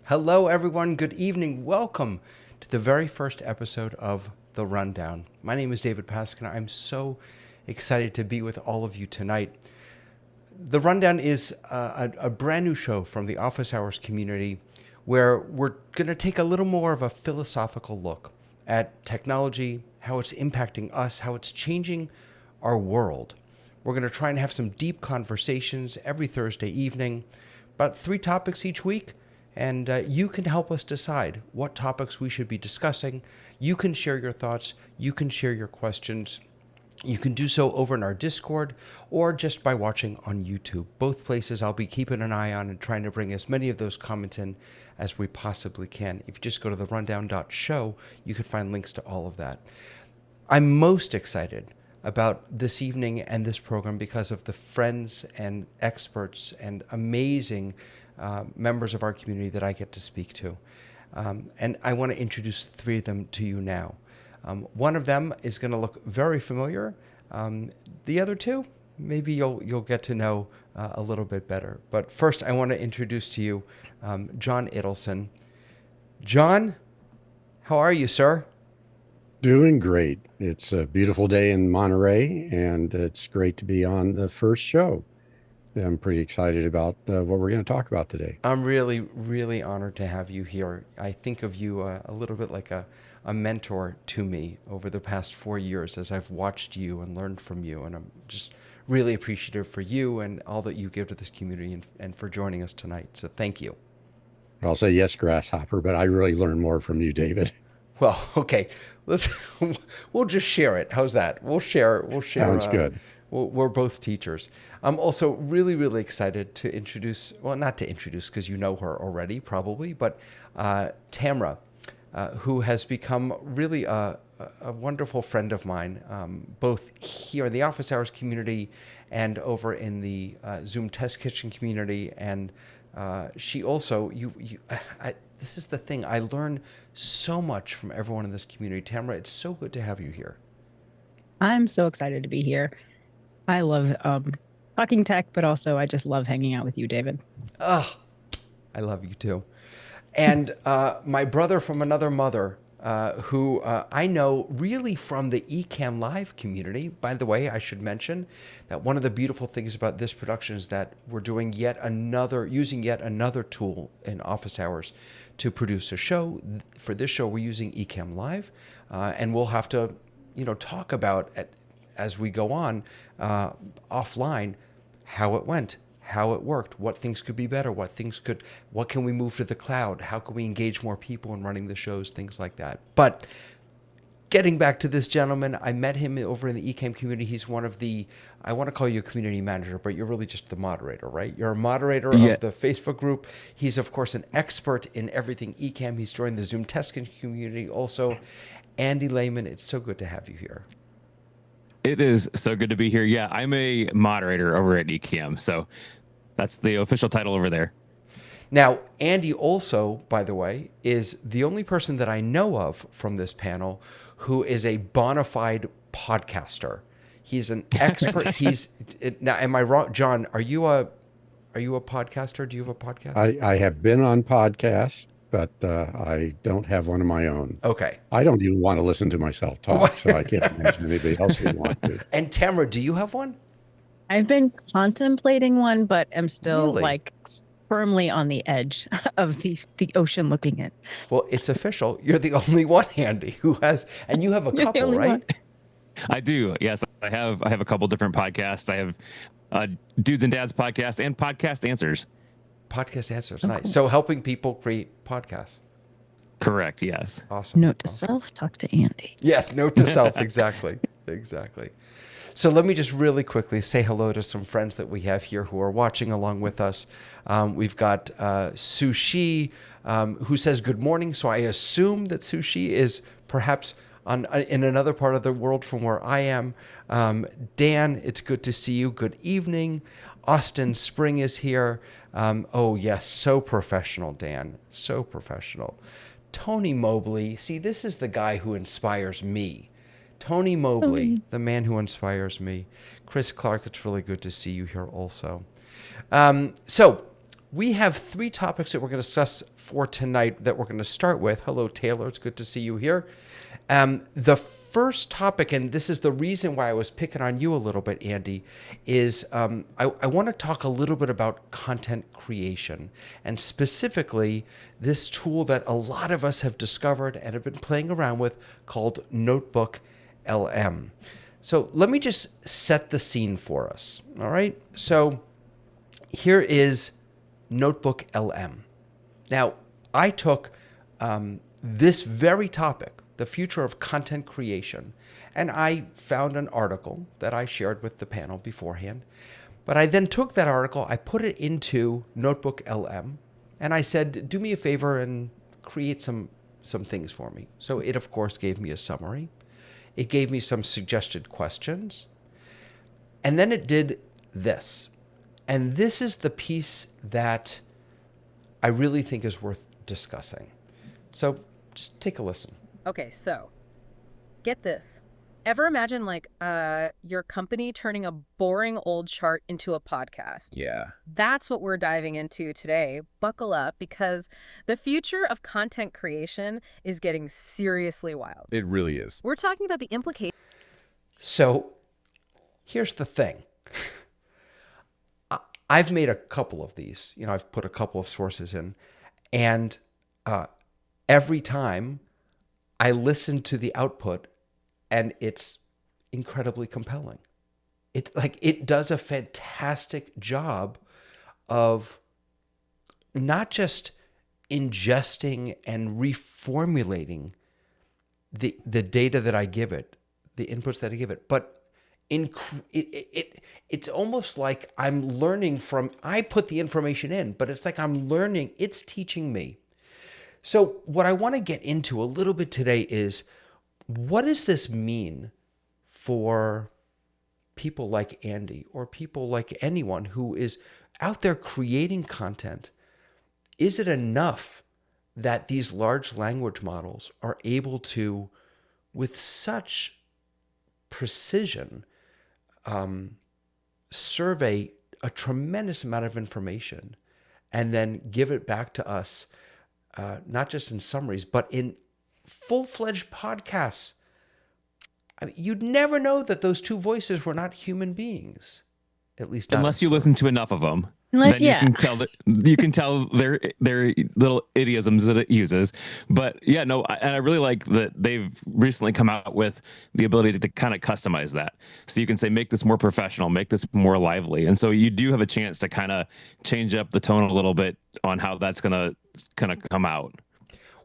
Hello, everyone. Good evening. Welcome to the very first episode of The Rundown. My name is David Paskin. I'm so excited to be with all of you tonight. The Rundown is a brand new show from the Office Hours community where we're going to take a little more of a philosophical look at technology, how it's impacting us, how it's changing our world. We're going to try and have some deep conversations every Thursday evening, about 3 topics each week. And you can help us decide what topics we should be discussing. You can share your thoughts. You can share your questions. You can do so over in our Discord or just by watching on YouTube. Both places I'll be keeping an eye on and trying to bring as many of those comments in as we possibly can. If you just go to therundown.show, you can find links to all of that. I'm most excited about this evening and this program because of the friends and experts and amazing members of our community that I get to speak to. And I want to introduce 3 of them to you now. One of them is going to look very familiar. The other 2, maybe you'll get to know a little bit better. But first, I want to introduce to you John Idelson. John, how are you, sir? Doing great. It's a beautiful day in Monterey, and it's great to be on the first show. I'm pretty excited about what we're going to talk about today. I'm really, really honored to have you here. I think of you a little bit like a mentor to me over the past 4 years as I've watched you and learned from you. And I'm just really appreciative for you and all that you give to this community and for joining us tonight. So thank you. I'll say yes, Grasshopper, but I really learn more from you, David. Well, okay, we'll just share it. How's that? We'll share. Sounds good. We're both teachers. I'm also really, really excited to introduce, well, not to introduce because you know her already probably, but Tamra, who has become really a wonderful friend of mine, both here in the Office Hours community and over in the Zoom Test Kitchen community. And she also, this is the thing, I learn so much from everyone in this community. Tamra, it's so good to have you here. I'm so excited to be here. I love talking tech, but also I just love hanging out with you, David. Oh, I love you too. And my brother from another mother, who I know really from the Ecamm Live community. By the way, I should mention that one of the beautiful things about this production is that we're doing using yet another tool in Office Hours to produce a show. For this show, we're using Ecamm Live, and we'll have to, talk about as we go on offline, how it went, how it worked, what things could be better, what can we move to the cloud, how can we engage more people in running the shows, things like that. But getting back to this gentleman, I met him over in the Ecamm community. He's one of the, I want to call you a community manager, but you're really just the moderator, right? You're a moderator of the Facebook group. He's, of course, an expert in everything Ecamm. He's joined the Zoom Test community also. Andy Lehman, it's so good to have you here. It is so good to be here. Yeah, I'm a moderator over at Ecamm, so that's the official title over there. Now, Andy also, by the way, is the only person that I know of from this panel who is a bona fide podcaster. He's an expert. Now, am I wrong, John? Are you a podcaster? Do you have a podcast? I have been on podcasts, but I don't have one of my own. Okay. I don't even want to listen to myself talk, so I can't imagine anybody else would want to. And Tamara, do you have one? I've been contemplating one, but am still Really? firmly on the edge of the ocean looking in. Well, it's official. You're the only one, Andy, who has, and you have a couple, right? One. I do. Yes, I have a couple different podcasts. I have Dudes and Dads podcast and Podcast Answers. Podcast Answers, Oh, nice. cool. So helping people create podcasts. Correct. Yes. Awesome. Note to Awesome. self, talk to Andy. Yes, note to self. Exactly. So let me just really quickly say hello to some friends that we have here who are watching along with us. We've got Sushi, who says good morning. So I assume that Sushi is perhaps in another part of the world from where I am. Dan, it's good to see you. Good evening. Austin Spring is here. Oh, yes, so professional, Dan. So professional. Tony Mobley. See, this is the guy who inspires me. Tony Mobley, the man who inspires me. Chris Clark, it's really good to see you here also. So we have 3 topics that we're going to discuss for tonight that we're going to start with. Hello, Taylor. It's good to see you here. The first topic, and this is the reason why I was picking on you a little bit, Andy, is I want to talk a little bit about content creation, and specifically this tool that a lot of us have discovered and have been playing around with called Notebook LM. So let me just set the scene for us. All right. So here is Notebook LM. Now, I took this very topic, the future of content creation, and I found an article that I shared with the panel beforehand. But I then took that article, I put it into Notebook LM, and I said, do me a favor and create some things for me. So it, of course, gave me a summary. It gave me some suggested questions. And then it did this. And this is the piece that I really think is worth discussing. So just take a listen. Okay, so get this. Ever imagine your company turning a boring old chart into a podcast? Yeah. That's what we're diving into today. Buckle up, because the future of content creation is getting seriously wild. It really is. We're talking about the implications. So here's the thing. I've made a couple of these. I've put a couple of sources in, and every time I listen to the output, and it's incredibly compelling. It does a fantastic job of not just ingesting and reformulating the data that I give it, the inputs that I give it, but it's almost like I'm learning from, I put the information in, but it's like I'm learning, it's teaching me. So what I want to get into a little bit today is, what does this mean for people like Andy or people like anyone who is out there creating content? Is it enough that these large language models are able to, with such precision, survey a tremendous amount of information and then give it back to us, not just in summaries, but in full-fledged podcasts? I mean, you'd never know that those 2 voices were not human beings, at least not Unless you listen to enough of them. Unless, Then yeah. you can tell their little idioms that it uses. But yeah, no, and I really like that they've recently come out with the ability to kind of customize that. So you can say, make this more professional, make this more lively. And so you do have a chance to kind of change up the tone a little bit on how that's going to kind of come out.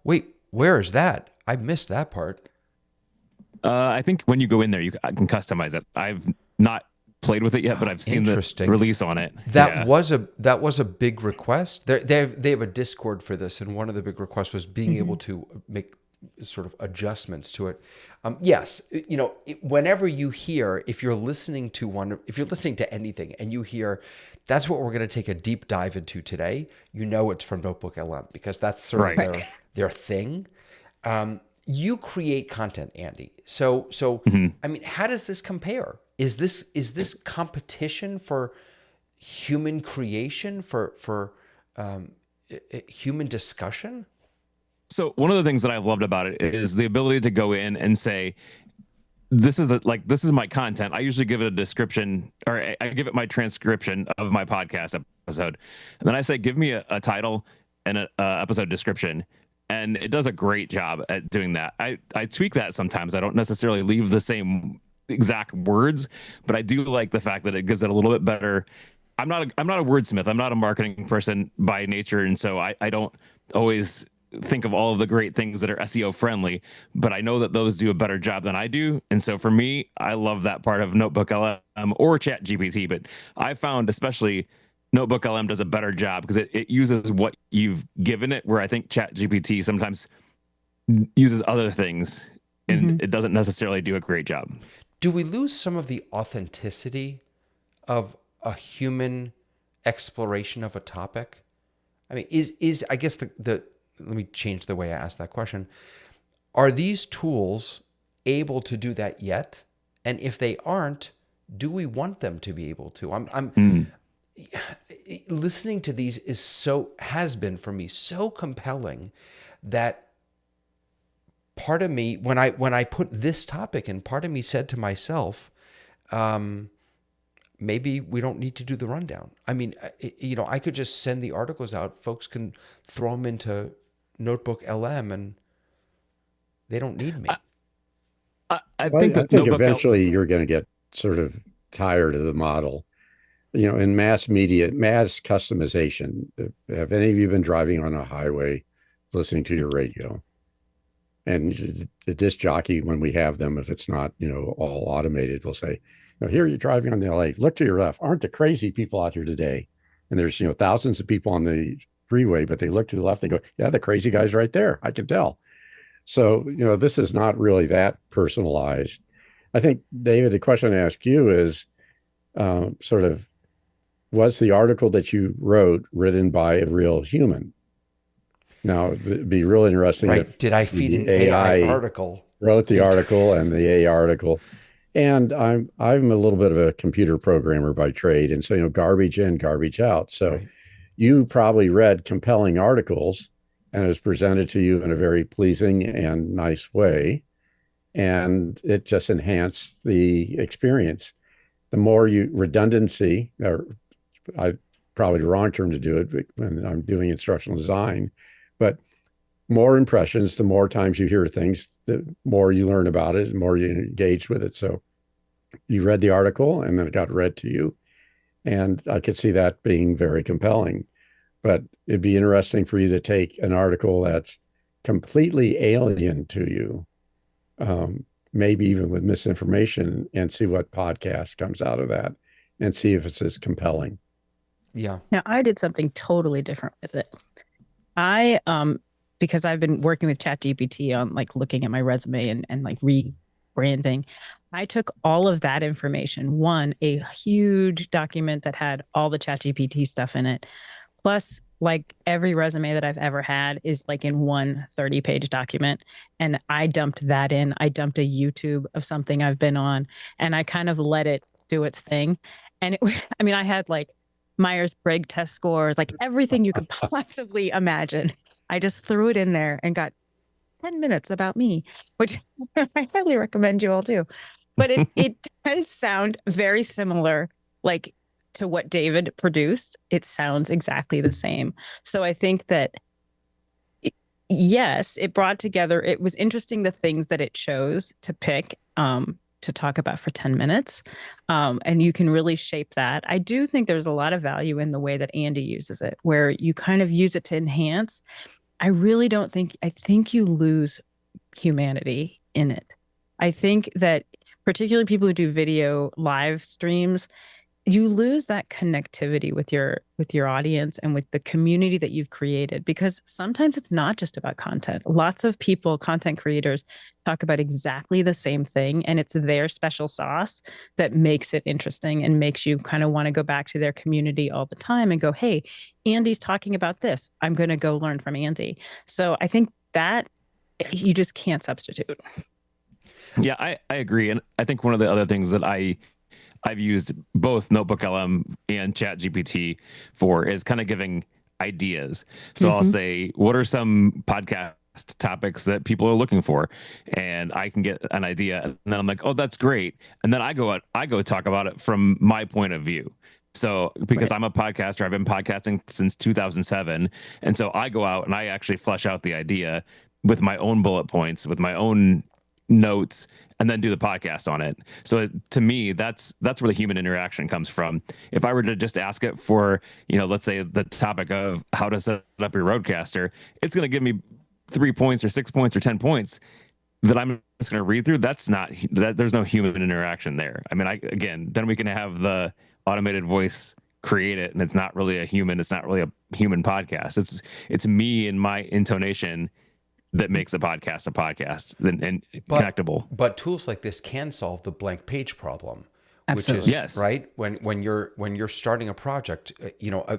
Wait, where is that? I missed that part. I think when you go in there, I can customize it. I've not played with it yet, but I've seen the release on it. That was a big request. They have a Discord for this, and one of the big requests was being able to make sort of adjustments to it. Yes, whenever you hear, if you're listening to anything and you hear, that's what we're going to take a deep dive into today, it's from Notebook LM, because that's sort of their thing. You create content, Andy. So I mean, how does this compare? Is this competition for human creation, for human discussion? So one of the things that I've loved about it is the ability to go in and say, this is my content. I usually give it a description, or I give it my transcription of my podcast episode. And then I say, give me a title and an episode description. And it does a great job at doing that. I tweak that sometimes. I don't necessarily leave the same exact words, but I do like the fact that it gives it a little bit better. I'm not a wordsmith. I'm not a marketing person by nature. And so I don't always think of all of the great things that are SEO friendly, but I know that those do a better job than I do. And so for me, I love that part of Notebook LM or Chat GPT, but I found especially Notebook LM does a better job because it uses what you've given it, where I think Chat GPT sometimes uses other things and it doesn't necessarily do a great job. Do we lose some of the authenticity of a human exploration of a topic? I mean, is I guess let me change the way I ask that question. Are these tools able to do that yet? And if they aren't, do we want them to be able to? listening to these has been for me so compelling that part of me, when I put this topic in, part of me said to myself, maybe we don't need to do the rundown. I mean, I could just send the articles out. Folks can throw them into Notebook LM and they don't need me. I Well, think I that think Notebook eventually you're going to get sort of tired of the model. In mass media, mass customization. Have any of you been driving on a highway listening to your radio? And the disc jockey, when we have them, if it's not, all automated, will say, here you're driving on the LA, look to your left. Aren't the crazy people out here today? And there's, thousands of people on the freeway, but they look to the left and go, yeah, the crazy guy's right there. I can tell. So, this is not really that personalized. I think, David, the question I ask you is sort of, was the article that you wrote written by a real human? Now, it'd be real interesting if Did I feed an AI article? Wrote the article and the AI article. And I'm a little bit of a computer programmer by trade. And so, garbage in, garbage out. So you probably read compelling articles and it was presented to you in a very pleasing and nice way. And it just enhanced the experience. The more redundancy, or probably the wrong term to do it when I'm doing instructional design, but more impressions, the more times you hear things, the more you learn about it, the more you engage with it. So you read the article and then it got read to you. And I could see that being very compelling. But it'd be interesting for you to take an article that's completely alien to you, maybe even with misinformation, and see what podcast comes out of that and see if it's as compelling. Yeah. Now, I did something totally different with it. I, because I've been working with ChatGPT on like looking at my resume and like rebranding, I took all of that information, a huge document that had all the ChatGPT stuff in it, plus like every resume that I've ever had is like in one 30-page document. And I dumped that in. I dumped a YouTube of something I've been on, and I kind of let it do its thing. And I had like Myers-Briggs test scores, like everything you could possibly imagine. I just threw it in there and got 10 minutes about me, which I highly recommend you all do. But it does sound very similar, like to what David produced. It sounds exactly the same. So I think that, yes, it brought together, it was interesting the things that it chose to pick to talk about for 10 minutes. And you can really shape that. I do think there's a lot of value in the way that Andy uses it, where you kind of use it to enhance. I think you lose humanity in it. I think that particularly people who do video live streams, you lose that connectivity with your audience and with the community that you've created, because sometimes it's not just about content. Lots of people, content creators, talk about exactly the same thing, and it's their special sauce that makes it interesting and makes you kind of want to go back to their community all the time and go, hey, Andy's talking about this, I'm going to go learn from Andy. So I think that you just can't substitute. Yeah, I agree. And I think one of the other things that I've used both Notebook LM and ChatGPT for is kind of giving ideas. So I'll say, what are some podcast topics that people are looking for? And I can get an idea. And then I'm like, oh, that's great. And then I go talk about it from my point of view. So because I'm a podcaster, I've been podcasting since 2007. And so I go out and I actually flesh out the idea with my own bullet points, with my own notes, and then do the podcast on it. So to me, that's where the human interaction comes from. If I were to just ask it for, let's say the topic of how to set up your Rodecaster, it's going to give me 3 points or 6 points or 10 points that I'm just going to read through. There's no human interaction there. Then we can have the automated voice create it, and it's not really a human. It's not really a human podcast. It's me and my intonation that makes a podcast and connectable. But tools like this can solve the blank page problem. Absolutely. Which is right when you're starting a project.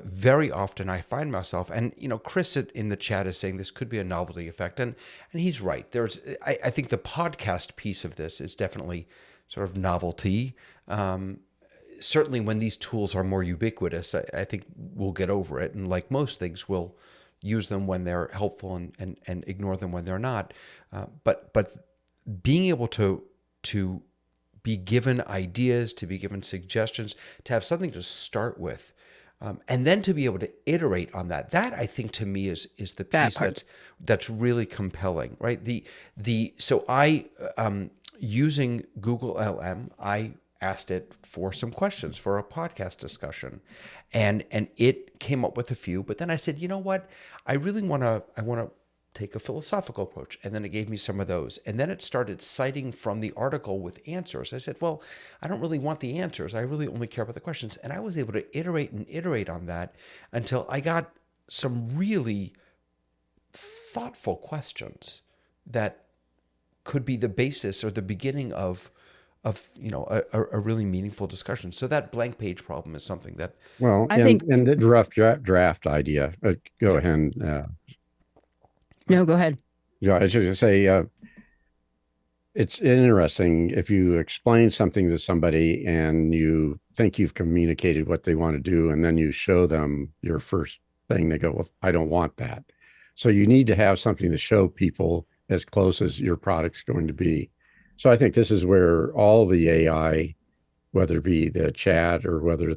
Very often I find myself, and Chris in the chat is saying this could be a novelty effect, and he's right. I think the podcast piece of this is definitely sort of novelty. certainly when these tools are more ubiquitous, I think we'll get over it. And like most things, we'll use them when they're helpful and ignore them when they're not. But being able to be given ideas, to be given suggestions, to have something to start with, and then to be able to iterate on that. That, I think, to me is the piece that's really compelling, right? So I using Google LM, I asked it for some questions for a podcast discussion, and it came up with a few. But then I said, you know what, I want to take a philosophical approach. And then it gave me some of those. And then it started citing from the article with answers. I said, well, I don't really want the answers. I really only care about the questions. And I was able to iterate on that until I got some really thoughtful questions that could be the basis or the beginning of a really meaningful discussion. So that blank page problem is something that, well, I think, and the rough draft idea. Go ahead. no, go ahead. Yeah, I was just gonna say, it's interesting if you explain something to somebody and you think you've communicated what they want to do, and then you show them your first thing, they go, well, I don't want that. So you need to have something to show people as close as your product's going to be. So I think this is where all the AI, whether it be the chat or whether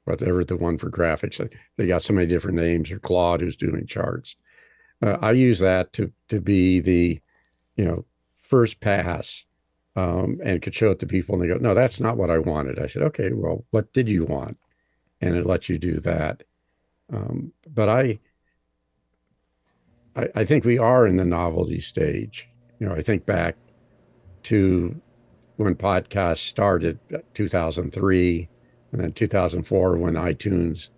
whatever the one for graphics, they got so many different names, or Claude who's doing charts. I use that to be the, first pass, and could show it to people and they go, no, that's not what I wanted. I said, okay, well, what did you want? And it lets you do that. But I think we are in the novelty stage. I think back to when podcasts started, 2003, and then 2004, when iTunes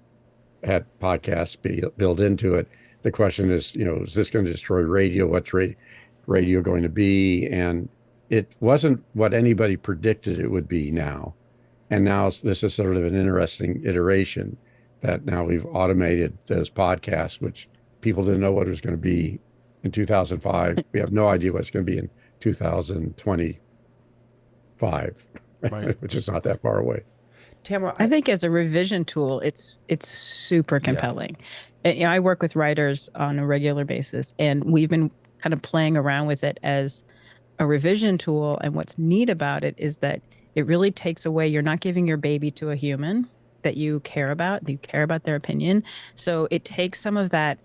had podcasts built into it. The question is, is this going to destroy radio? What's radio going to be? And it wasn't what anybody predicted it would be now. And now this is sort of an interesting iteration that now we've automated those podcasts, which people didn't know what it was going to be in 2005. We have no idea what it's going to be in 2025, right. Which is not that far away. Tamara, I think as a revision tool, it's super compelling. Yeah. I work with writers on a regular basis, and we've been kind of playing around with it as a revision tool. And what's neat about it is that it really takes away, you're not giving your baby to a human that you care about their opinion. So it takes some of that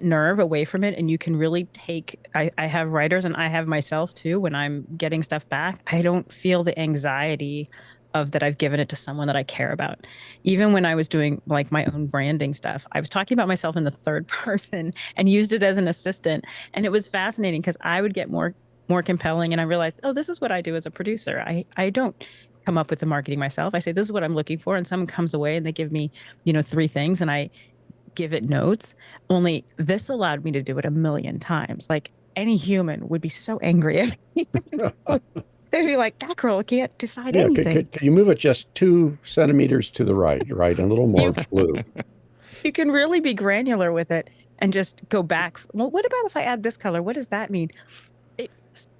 nerve away from it, and you can really take, I have writers, and I have myself too, when I'm getting stuff back, I don't feel the anxiety of that I've given it to someone that I care about. Even when I was doing like my own branding stuff, I was talking about myself in the third person and used it as an assistant. And it was fascinating because I would get more compelling, and I realized, oh, this is what I do as a producer. I don't come up with the marketing myself. I say, this is what I'm looking for. And someone comes away and they give me, 3 things, and I give it notes. Only this allowed me to do it a million times. Like, any human would be so angry at me. They'd be like, that girl can't decide anything. Can you move it just 2 centimeters to the right, a little more blue? You can really be granular with it and just go back. Well, what about if I add this color? What does that mean? It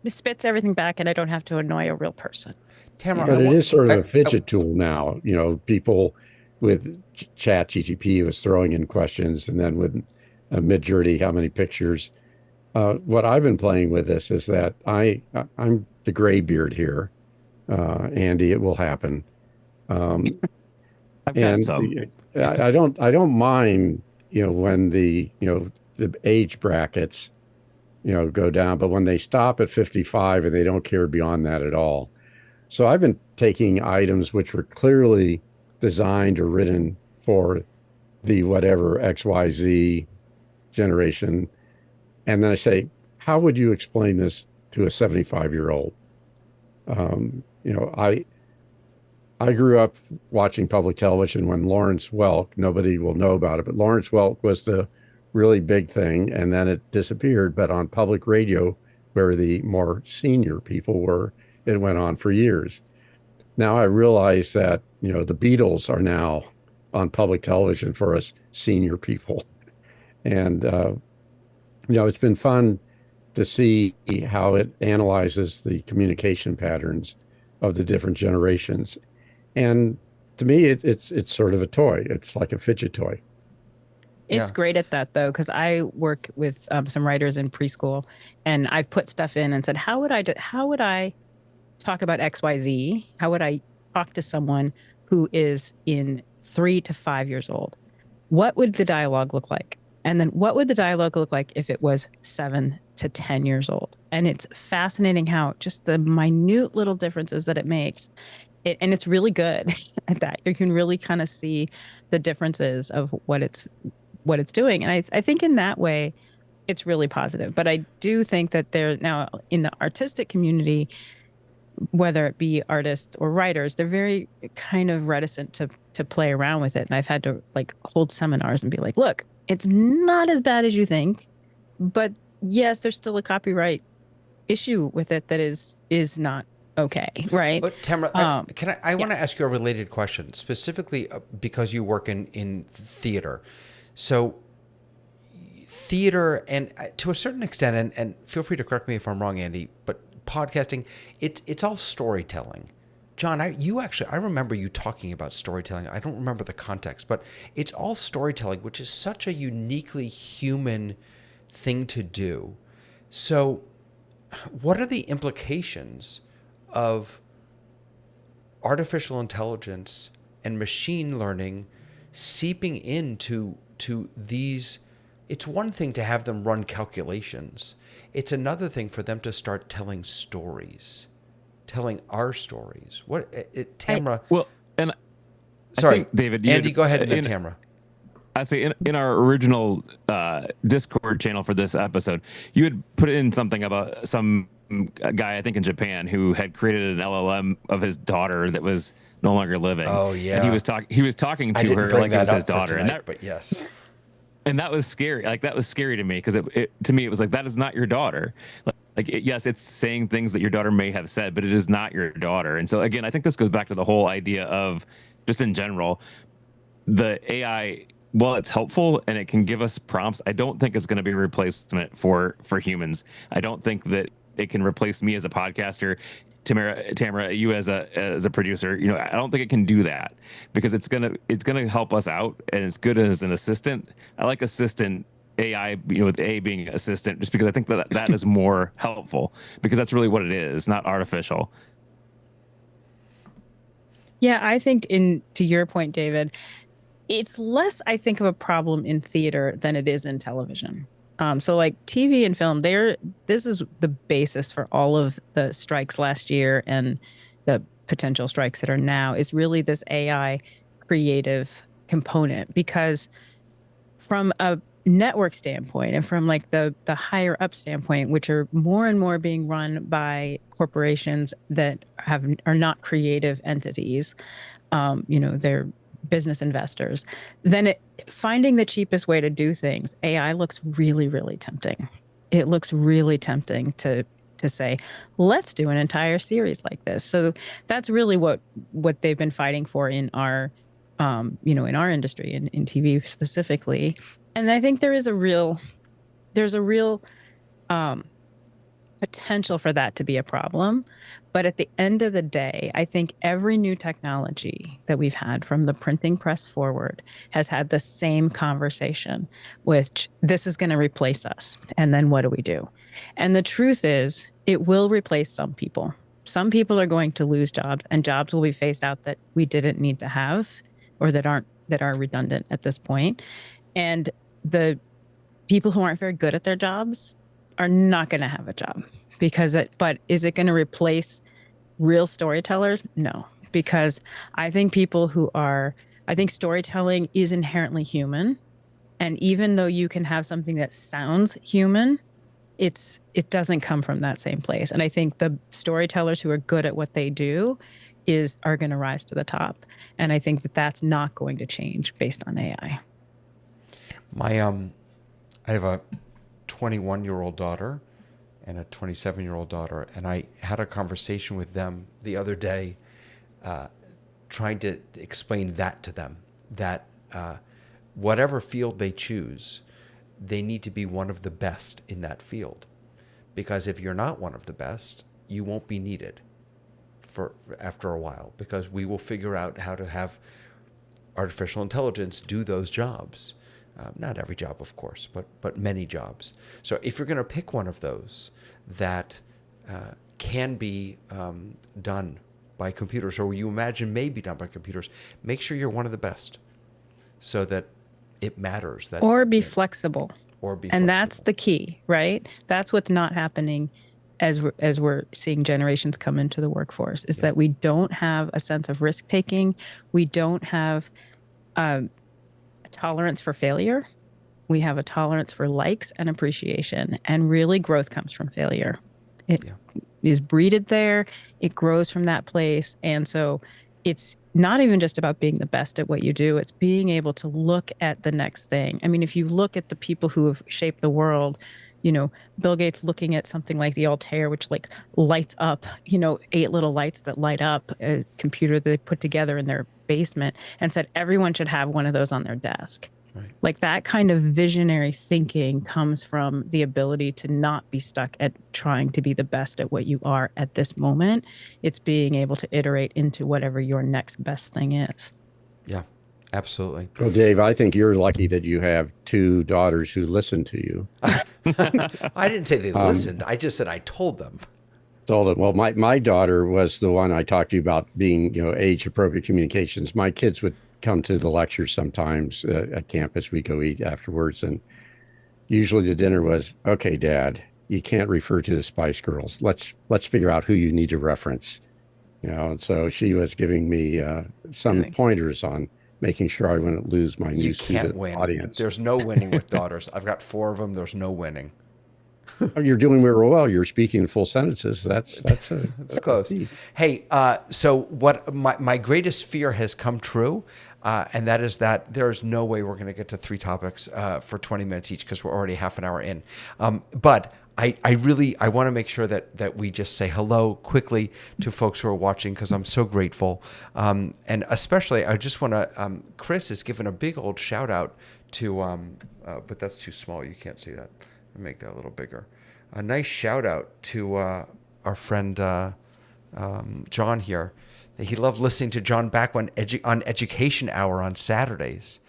spits everything back, and I don't have to annoy a real person. Tamara, but it is sort of a fidget tool now. People with Chat GTP was throwing in questions, and then with Midjourney, how many pictures. What I've been playing with this is that I'm the gray beard here, Andy. It will happen. I've got some. I don't mind, when the age brackets, go down, but when they stop at 55 and they don't care beyond that at all. So I've been taking items which were clearly designed or written for the whatever XYZ generation. And then I say, how would you explain this to a 75-year-old? I grew up watching public television when Lawrence Welk, nobody will know about it, but Lawrence Welk was the really big thing, and then it disappeared. But on public radio, where the more senior people were, it went on for years. Now I realize that, the Beatles are now on public television for us senior people. And, it's been fun to see how it analyzes the communication patterns of the different generations. And to me, it's sort of a toy. It's like a fidget toy. It's Yeah. great at that though, because I work with some writers in preschool, and I've put stuff in and said, how would I talk about XYZ? How would I talk to someone who is in 3 to 5 years old? What would the dialogue look like? And then what would the dialogue look like if it was 7 to 10 years old? And it's fascinating how just the minute little differences that it makes. And it's really good at that. You can really kind of see the differences of what it's doing. And I think in that way, it's really positive. But I do think that there now in the artistic community, whether it be artists or writers, they're very kind of reticent to play around with it. And I've had to like hold seminars and be like, look, it's not as bad as you think, but yes, there's still a copyright issue with it that is not okay, right? But Tamara, I want to ask you a related question, specifically because you work in theater. So theater, and to a certain extent, and feel free to correct me if I'm wrong, Andy, but podcasting, it's all storytelling. John, I remember you talking about storytelling. I don't remember the context, but it's all storytelling, which is such a uniquely human thing to do. So what are the implications of artificial intelligence and machine learning seeping into these? It's one thing to have them run calculations. It's another thing for them to start telling stories, telling our stories. Tamara? I think, David, Andy, go ahead, and then Tamara. I say in our original Discord channel for this episode, you had put in something about some guy, I think in Japan, who had created an LLM of his daughter that was no longer living. Oh yeah, and he was talking to her like it was his daughter, but yes. And that was scary. Like that was scary to me because to me it was like, that is not your daughter. Yes, it's saying things that your daughter may have said, but it is not your daughter. And so again, I think this goes back to the whole idea of just in general, the AI. While it's helpful and it can give us prompts, I don't think it's going to be a replacement for humans. I don't think that it can replace me as a podcaster. Tamara, you as a producer, I don't think it can do that because it's gonna help us out and it's good as an assistant. I like assistant AI, with A being assistant, just because I think that is more helpful because that's really what it is, not artificial. Yeah, I think to your point, David, it's less, I think, of a problem in theater than it is in television. So like TV and film, this is the basis for all of the strikes last year and the potential strikes that are now, is really this AI creative component. Because from a network standpoint and from like the higher up standpoint, which are more and more being run by corporations that are not creative entities, they're business investors, then finding the cheapest way to do things, AI looks really, really tempting. It looks really tempting to say, let's do an entire series like this. So that's really what they've been fighting for in our, in our industry, in TV specifically. And I think there's a real potential for that to be a problem. But at the end of the day, I think every new technology that we've had from the printing press forward has had the same conversation, which this is going to replace us. And then what do we do? And the truth is, it will replace some people. Some people are going to lose jobs, and jobs will be phased out that we didn't need to have, or that are redundant at this point. And the people who aren't very good at their jobs are not going to have a job but is it going to replace real storytellers? No, because I think storytelling is inherently human. And even though you can have something that sounds human, it doesn't come from that same place. And I think the storytellers who are good at what they do are going to rise to the top. And I think that that's not going to change based on AI. I have a 21-year-old daughter and a 27-year-old daughter, and I had a conversation with them the other day, trying to explain that to them, that whatever field they choose, they need to be one of the best in that field. Because if you're not one of the best, you won't be needed for after a while, because we will figure out how to have artificial intelligence do those jobs. Not every job, of course, but many jobs. So if you're going to pick one of those that can be done by computers, or you imagine may be done by computers, make sure you're one of the best, so that it matters. That or be flexible. Or be and flexible. That's the key, right? That's what's not happening as we're seeing generations come into the workforce, is that we don't have a sense of risk taking. We don't have a tolerance for failure. We have a tolerance for likes and appreciation, and really growth comes from failure. It is breeded there. It grows from that place. And so it's not even just about being the best at what you do. It's being able to look at the next thing. I mean, if you look at the people who have shaped the world, Bill Gates looking at something like the Altair, which like lights up, 8 little lights that light up, a computer that they put together in their basement, and said everyone should have one of those on their desk. Right. Like that kind of visionary thinking comes from the ability to not be stuck at trying to be the best at what you are at this moment. It's being able to iterate into whatever your next best thing is. Yeah, absolutely. Well, Dave, I think you're lucky that you have 2 daughters who listen to you. I didn't say they listened. I just said I told them. Well, my daughter was the one I talked to you about being, age appropriate communications. My kids would come to the lectures sometimes at campus. We go eat afterwards, and usually the dinner was, okay, Dad, you can't refer to the Spice Girls. Let's figure out who you need to reference. And so she was giving me some pointers on making sure I wouldn't lose my new student audience. There's no winning with daughters. I've got 4 of them. There's no winning. You're doing very well. You're speaking in full sentences. That's close. Hey, so what my greatest fear has come true, and that is that there is no way we're going to get to 3 topics for 20 minutes each, because we're already half an hour in. But I want to make sure that we just say hello quickly to folks who are watching, because I'm so grateful. And especially, I just want to, Chris has given a big old shout out to, but that's too small. You can't see that. I'll make that a little bigger. A nice shout out to our friend John here. He loved listening to John back on Education Hour on Saturdays.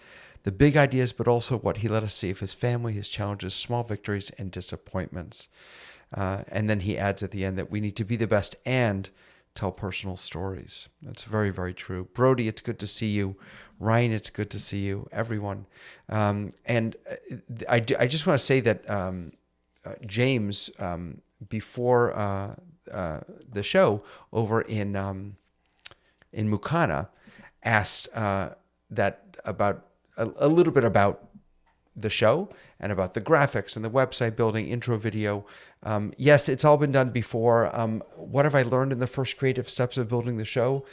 The big ideas, but also what he let us see of his family, his challenges, small victories, and disappointments. And then he adds at the end that we need to be the best and tell personal stories. That's very, very true. Brody, it's good to see you. Ryan, it's good to see you. Everyone. And I just want to say that James, before the show over in Mukana, asked that about a little bit about the show and about the graphics and the website building, intro video. Yes, it's all been done before. What have I learned in the first creative steps of building the show?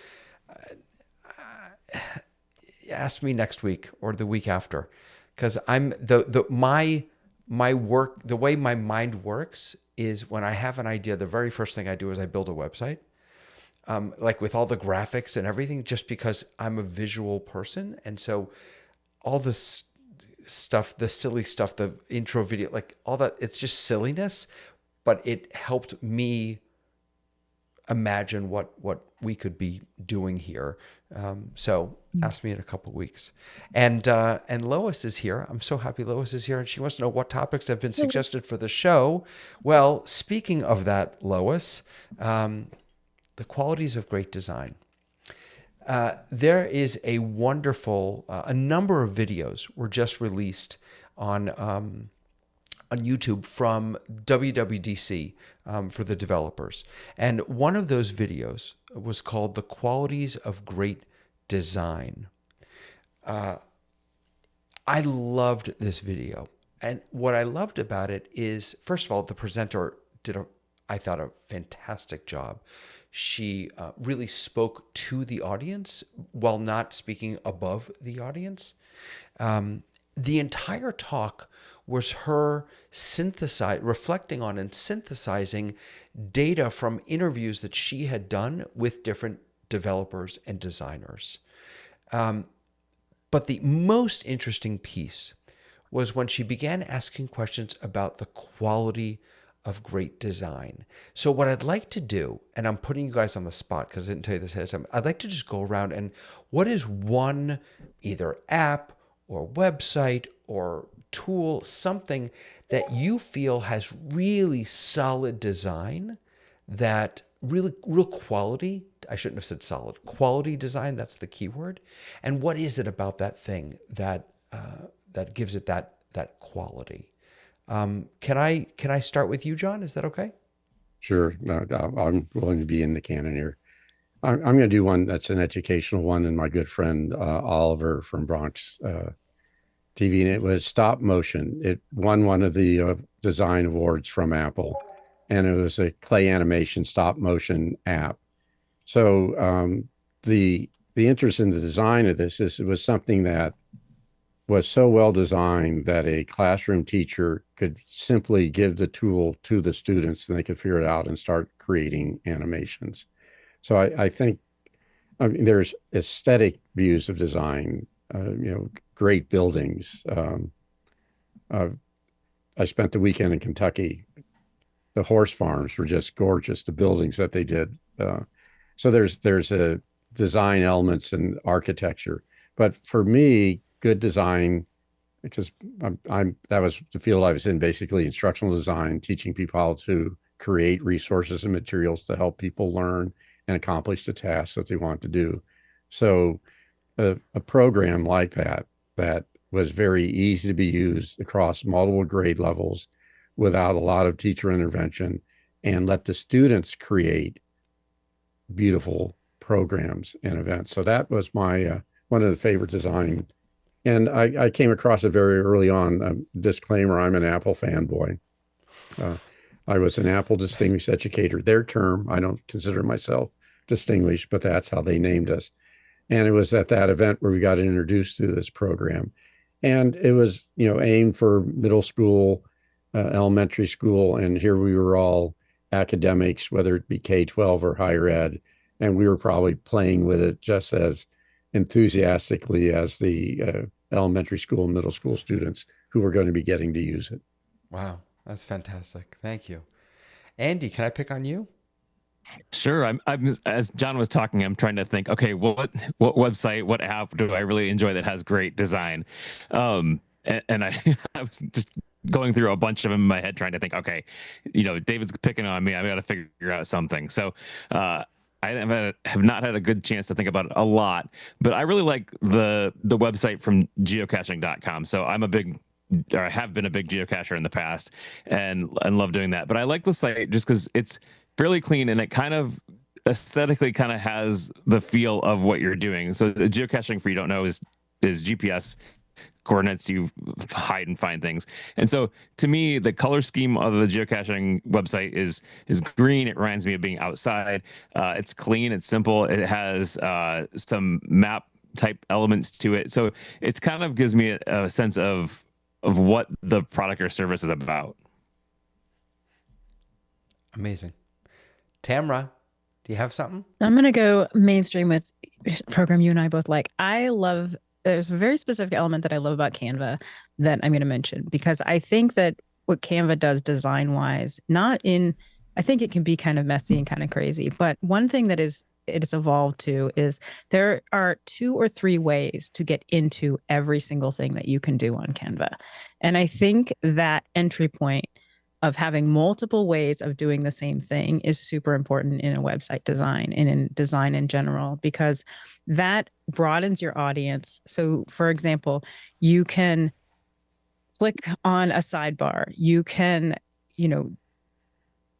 Ask me next week or the week after, because I'm my work, the way my mind works is when I have an idea, the very first thing I do is I build a website, like with all the graphics and everything, just because I'm a visual person. And so all this stuff, the silly stuff, the intro video, like all that, it's just silliness, but it helped me imagine what we could be doing here. So ask me in a couple of weeks. And Lois is here. I'm so happy Lois is here, and she wants to know what topics have been suggested for the show. Well, speaking of that, Lois, the qualities of great design. There is a wonderful, a number of videos were just released on YouTube from WWDC for the developers. And one of those videos was called The Qualities of Great Design. I loved this video. And what I loved about it is, first of all, the presenter did I thought, a fantastic job. She really spoke to the audience while not speaking above the audience. The entire talk was her reflecting on and synthesizing data from interviews that she had done with different developers and designers. But the most interesting piece was when she began asking questions about the quality of great design. So what I'd like to do, and I'm putting you guys on the spot because I didn't tell you this ahead of time, I'd like to just go around and what is one either app or website or tool, something that you feel has really solid design, that really real quality, I shouldn't have said solid, quality design, that's the key word. And what is it about that thing that that gives it that quality? Can I start with you, John? Is that okay? Sure. No, I'm willing to be in the canon here. I'm going to do one that's an educational one, and my good friend Oliver from Bronx TV, and it was stop motion. It won one of the design awards from Apple, and it was a clay animation stop motion app. So the interest in the design of this is it was something that was so well designed that a classroom teacher could simply give the tool to the students and they could figure it out and start creating animations. So I think, I mean, there's aesthetic views of design, great buildings. I spent the weekend in Kentucky. The horse farms were just gorgeous, the buildings that they did. So there's a design elements and architecture. But for me, good design, because that was the field I was in, basically instructional design, teaching people how to create resources and materials to help people learn and accomplish the tasks that they want to do. So a program like that was very easy to be used across multiple grade levels without a lot of teacher intervention, and let the students create beautiful programs and events. So that was my one of the favorite design. And I came across it very early on. Disclaimer, I'm an Apple fanboy. I was an Apple Distinguished Educator, their term. I don't consider myself distinguished, but that's how they named us. And it was at that event where we got introduced to this program. And it was, aimed for middle school, elementary school. And here we were all academics, whether it be K-12 or higher ed. And we were probably playing with it just as enthusiastically as the elementary school and middle school students who were going to be getting to use it. Wow, that's fantastic. Thank you. Andy, can I pick on you? Sure. I'm as John was talking, I'm trying to think, okay, what website, what app do I really enjoy that has great design? And I, I was just going through a bunch of them in my head, trying to think, okay, David's picking on me. I've got to figure out something. So, I have not had a good chance to think about it a lot, but I really like the website from geocaching.com. So I have been a big geocacher in the past and love doing that. But I like the site just because it's fairly clean and it kind of aesthetically kind of has the feel of what you're doing. So the geocaching, for you don't know, is GPS coordinates. You hide and find things. And so to me, the color scheme of the geocaching website is green. It reminds me of being outside. It's clean. It's simple. It has some map type elements to it. So it's kind of gives me a sense of what the product or service is about. Amazing. Tamra, do you have something? I'm going to go mainstream with a program you and I both like. There's a very specific element that I love about Canva that I'm going to mention, because I think that what Canva does design wise, I think it can be kind of messy and kind of crazy, but one thing that it has evolved to is there are 2 or 3 ways to get into every single thing that you can do on Canva. And I think that entry point of having multiple ways of doing the same thing is super important in a website design and in design in general, because that broadens your audience. So for example, you can click on a sidebar, you can,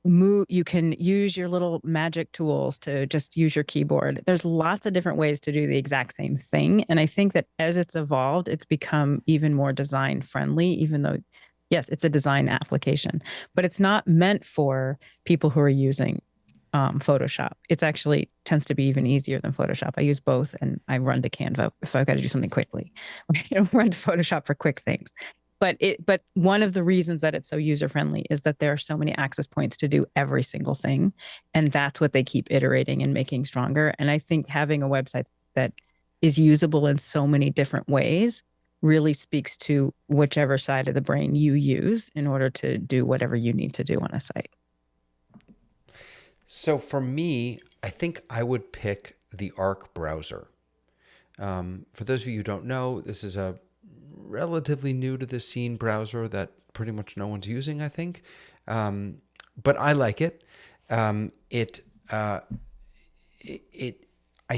move, you can use your little magic tools to just use your keyboard. There's lots of different ways to do the exact same thing. And I think that as it's evolved, it's become even more design friendly, even though yes, it's a design application, but it's not meant for people who are using Photoshop. It's actually tends to be even easier than Photoshop. I use both, and I run to Canva if I've got to do something quickly. Run to Photoshop for quick things. But one of the reasons that it's so user friendly is that there are so many access points to do every single thing, and that's what they keep iterating and making stronger. And I think having a website that is usable in so many different ways really speaks to whichever side of the brain you use in order to do whatever you need to do on a site. So for me, I think I would pick the Arc browser. For those of you who don't know, this is a relatively new to the scene browser that pretty much no one's using, I think. But I like it. I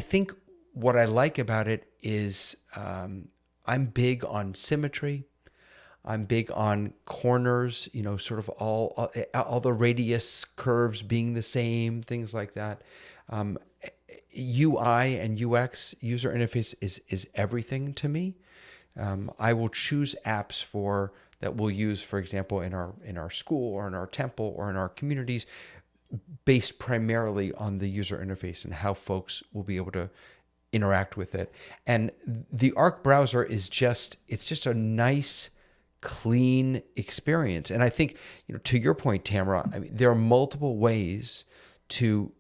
think what I like about it is I'm big on symmetry. I'm big on corners, sort of all the radius curves being the same, things like that. UI and UX, user interface, is everything to me. I will choose apps that we'll use, for example, in our school or in our temple or in our communities, based primarily on the user interface and how folks will be able to interact with it. And the Arc browser it's just a nice, clean experience. And I think, to your point, Tamara, I mean, there are multiple ways to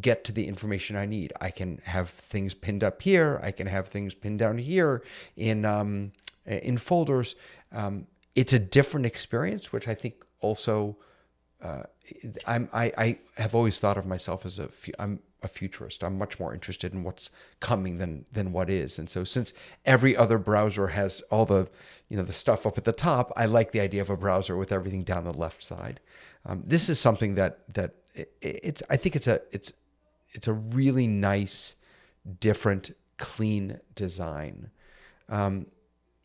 get to the information I need. I can have things pinned up here. I can have things pinned down here in folders. It's a different experience, which I think also I have always thought of myself as I'm a futurist. I'm much more interested in what's coming than what is. And so since every other browser has all the stuff up at the top, I like the idea of a browser with everything down the left side. This is something that I think it's a really nice, different, clean design.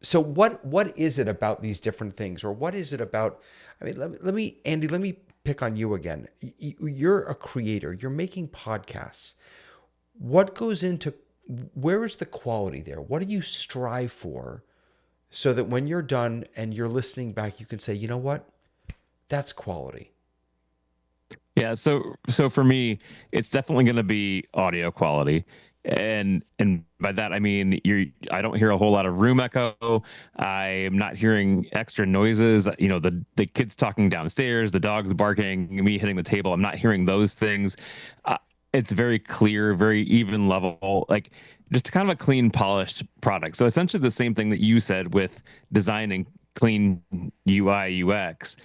So what is it about these different things, or what is it about? I mean, Andy, let me pick on you again. You're a creator. You're making podcasts. What goes into? Where is the quality there? What do you strive for, so that when you're done and you're listening back, you can say, you know what, that's quality. Yeah, so for me, it's definitely going to be audio quality, and by that I mean I don't hear a whole lot of room echo. I am not hearing extra noises. The kids talking downstairs, the dogs barking, me hitting the table. I'm not hearing those things. It's very clear, very even level, like just kind of a clean, polished product. So essentially the same thing that you said with designing clean UI UX.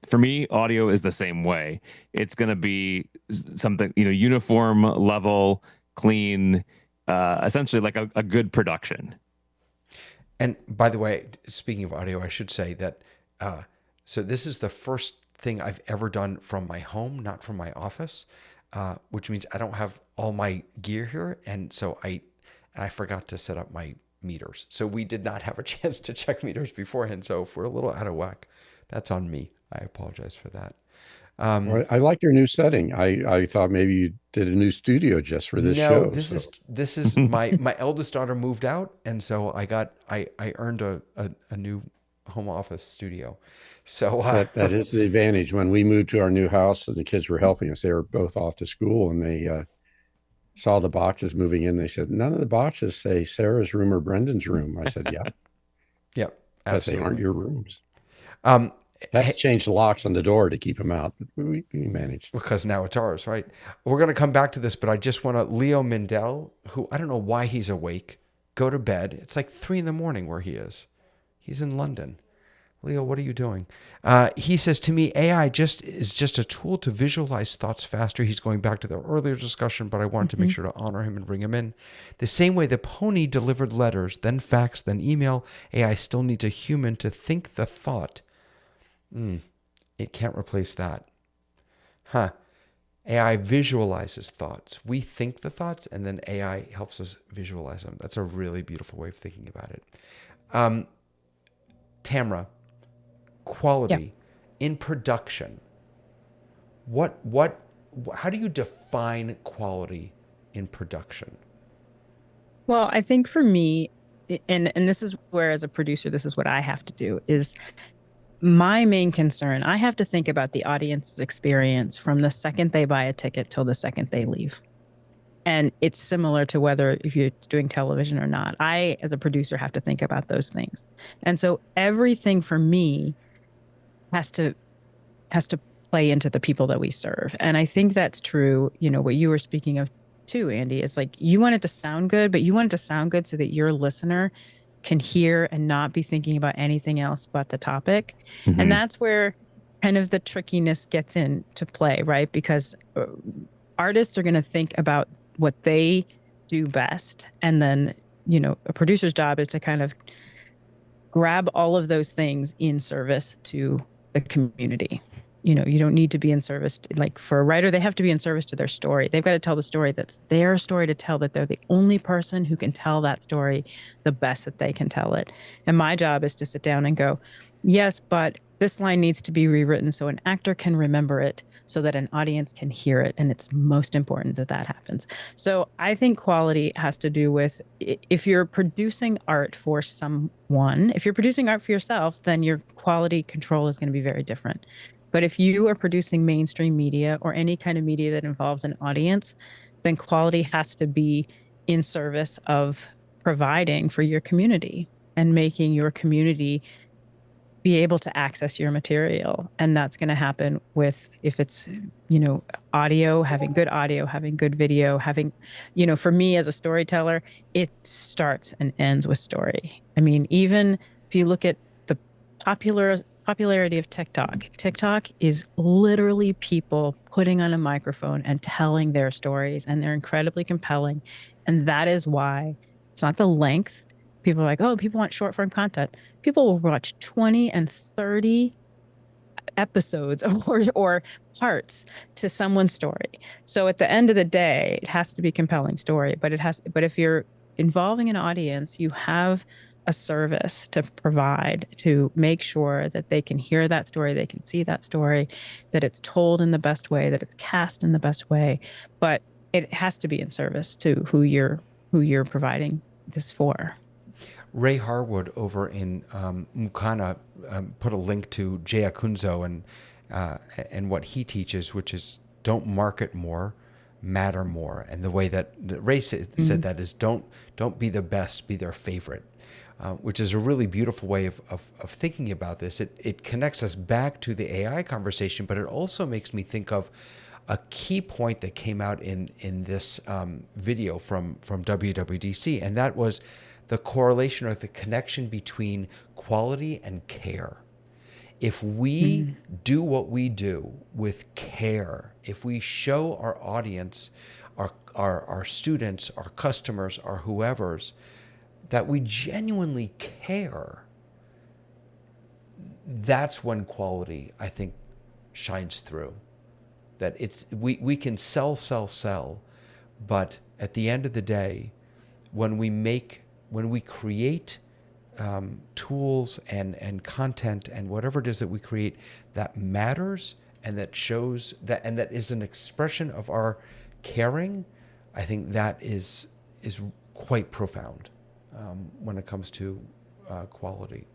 For me, audio is the same way. It's going to be something, uniform, level, clean, essentially like a good production. And by the way, speaking of audio, I should say that, so this is the first thing I've ever done from my home, not from my office, which means I don't have all my gear here. And so I forgot to set up my meters. So we did not have a chance to check meters beforehand. So if we're a little out of whack, that's on me. I apologize for that. Well, I like your new setting. I thought maybe you did a new studio just for this show. No, this is my eldest daughter moved out, and so I earned a new home office studio. So that is the advantage. When we moved to our new house and the kids were helping us, they were both off to school, and they saw the boxes moving in. They said, none of the boxes say Sarah's room or Brendan's room. I said, yeah. Yep. Because they aren't your rooms. Had to change the locks on the door to keep them out, but we managed. Because now it's ours, right? We're going to come back to this, but I just want to, Leo Mindell, who I don't know why he's awake, go to bed. It's like 3 a.m. where he is. He's in London. Leo, what are you doing? He says to me, AI is just a tool to visualize thoughts faster. He's going back to the earlier discussion, but I wanted to make sure to honor him and bring him in. The same way the pony delivered letters, then fax, then email, AI still needs a human to think the thought. It can't replace that. AI visualizes thoughts. We think the thoughts, and then AI helps us visualize them. That's a really beautiful way of thinking about it. Tamara, quality in production. How do you define quality in production? Well, I think for me, and this is where, as a producer, this is what I have to do, is my main concern. I have to think about the audience's experience from the second they buy a ticket till the second they leave. And it's similar to whether if you're doing television or not. I, as a producer, have to think about those things. And so everything for me has to play into the people that we serve. And I think that's true. What you were speaking of too, Andy, is like you want it to sound good, but you want it to sound good so that your listener can hear and not be thinking about anything else but the topic. Mhm. And that's where kind of the trickiness gets into play, right? Because artists are going to think about what they do best. And then, a producer's job is to kind of grab all of those things in service to the community. You don't need to be in service like for a writer, they have to be in service to their story. They've got to tell the story that's their story to tell, that they're the only person who can tell that story the best that they can tell it. And my job is to sit down and go, yes, but this line needs to be rewritten so an actor can remember it, so that an audience can hear it. And it's most important that that happens. So I think quality has to do with, if you're producing art for someone, if you're producing art for yourself, then your quality control is going to be very different. But if you are producing mainstream media or any kind of media that involves an audience, then quality has to be in service of providing for your community and making your community be able to access your material. And that's going to happen with, if it's, audio, having good video, having, for me as a storyteller, it starts and ends with story. I mean, even if you look at the popularity of TikTok is literally people putting on a microphone and telling their stories, and they're incredibly compelling. And that is why it's not the length. People are like, oh, people want short form content. People will watch 20 and 30 episodes or parts to someone's story. So at the end of the day, it has to be a compelling story, but if you're involving an audience, you have a service to provide to make sure that they can hear that story, they can see that story, that it's told in the best way, that it's cast in the best way, but it has to be in service to who you're providing this for. Ray Harwood over in Mukana put a link to Jay Akunzo and what he teaches, which is don't market more, matter more. And the way that Ray said that is don't be the best, be their favorite, which is a really beautiful way of thinking about this. It connects us back to the AI conversation, but it also makes me think of a key point that came out in this video from WWDC, and that was the correlation or the connection between quality and care. If we do what we do with care, if we show our audience, our students, our customers, our whoever's, that we genuinely care, that's when quality, I think, shines through. That we can sell, but at the end of the day, when we create tools and content and whatever it is that we create that matters and that shows that, and that is an expression of our caring, I think that is quite profound when it comes to quality.